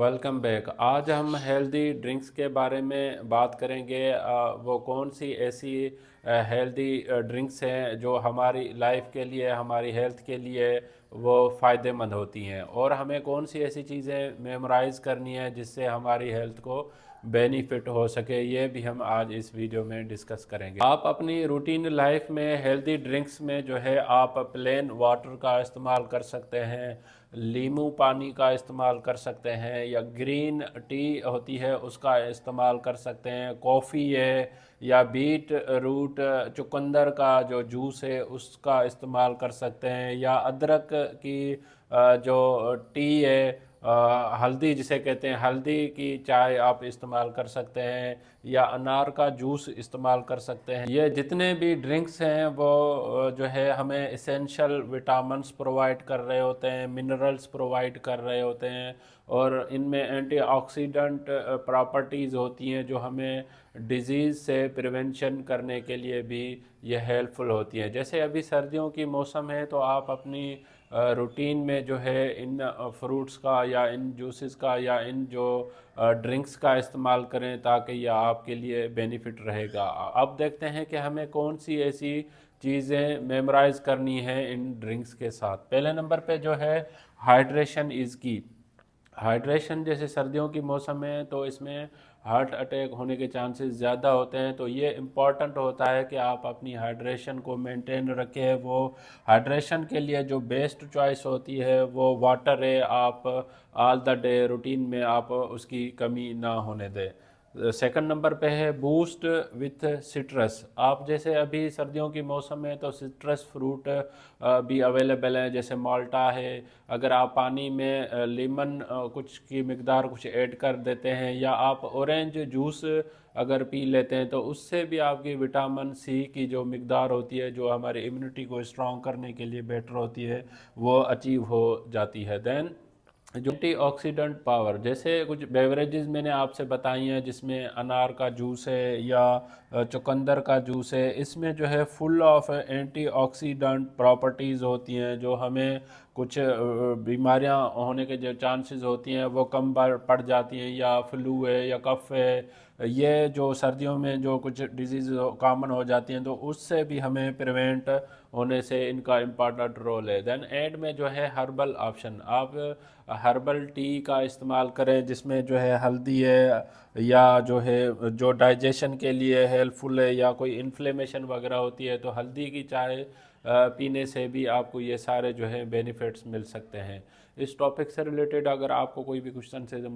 Welcome back. आज हम healthy drinks के बारे में बात करेंगे। वो कौन सी ऐसी हेल्दी ड्रिंक्स हैं जो हमारी लाइफ के लिए, हमारी हेल्थ के लिए वो फ़ायदेमंद होती हैं, और हमें कौन सी ऐसी चीज़ें मेमोराइज़ करनी है जिससे हमारी हेल्थ को बेनिफिट हो सके। ये भी हम आज इस वीडियो में डिस्कस करेंगे। आप अपनी रूटीन लाइफ में हेल्दी ड्रिंक्स में जो है आप प्लेन वाटर का इस्तेमाल कर सकते हैं, नींबू पानी का इस्तेमाल कर सकते हैं, या ग्रीन टी होती है उसका इस्तेमाल कर सकते हैं, कॉफ़ी है, या बीट रूट चुकंदर का जो जूस है उसका इस्तेमाल कर सकते हैं, या अदरक की जो टी है, हल्दी जिसे कहते हैं, हल्दी की चाय आप इस्तेमाल कर सकते हैं, या अनार का जूस इस्तेमाल कर सकते हैं। ये जितने भी ड्रिंक्स हैं वो जो है हमें इसेंशियल विटामिन्स प्रोवाइड कर रहे होते हैं, मिनरल्स प्रोवाइड कर रहे होते हैं, और इनमें एंटीऑक्सीडेंट प्रॉपर्टीज़ होती हैं जो हमें डिजीज़ से प्रिवेंशन करने के लिए भी ये हेल्पफुल होती हैं। जैसे अभी सर्दियों की मौसम है तो आप अपनी रूटीन में जो है इन फ्रूट्स का या इन जूसेस का या इन जो ड्रिंक्स का इस्तेमाल करें ताकि यह आपके लिए बेनिफिट रहेगा। अब देखते हैं कि हमें कौन सी ऐसी चीज़ें मेमोराइज़ करनी है इन ड्रिंक्स के साथ। पहले नंबर पे जो है हाइड्रेशन इज़ की। हाइड्रेशन, जैसे सर्दियों की मौसम है तो इसमें हार्ट अटैक होने के चांसेस ज़्यादा होते हैं, तो ये इम्पॉर्टेंट होता है कि आप अपनी हाइड्रेशन को मेंटेन रखें। वो हाइड्रेशन के लिए जो बेस्ट चॉइस होती है वो वाटर है। आप ऑल द डे रूटीन में आप उसकी कमी ना होने दें। सेकंड नंबर पे है बूस्ट विथ सिट्रस। आप जैसे अभी सर्दियों की मौसम में तो सिट्रस फ्रूट भी अवेलेबल है, जैसे माल्टा है। अगर आप पानी में लेमन कुछ की मिकदार कुछ ऐड कर देते हैं, या आप ऑरेंज जूस अगर पी लेते हैं तो उससे भी आपकी विटामिन सी की जो मिकदार होती है, जो हमारी इम्यूनिटी को स्ट्रॉन्ग करने के लिए बेटर होती है, वो अचीव हो जाती है। देन जो एंटीऑक्सीडेंट पावर, जैसे कुछ बेवरेजेस मैंने आपसे बताई हैं जिसमें अनार का जूस है या चुकंदर का जूस है, इसमें जो है फुल ऑफ एंटीऑक्सीडेंट प्रॉपर्टीज़ होती हैं जो हमें कुछ बीमारियां होने के जो चांसेस होती हैं वो कम पड़ जाती हैं, या फ्लू है या कफ है, ये जो सर्दियों में जो कुछ डिजीज़ कॉमन हो जाती हैं तो उससे भी हमें प्रिवेंट होने से इनका इम्पॉर्टेंट रोल है। देन एंड में जो है हर्बल ऑप्शन, आप हर्बल टी का इस्तेमाल करें जिसमें जो है हल्दी है, या जो है जो डाइजेशन के लिए हेल्पफुल है, या कोई इन्फ्लेमेशन वगैरह होती है तो हल्दी की चाय पीने से भी आपको ये सारे जो है बेनिफिट्स मिल सकते हैं। इस टॉपिक से रिलेटेड अगर आपको कोई भी क्वेश्चन है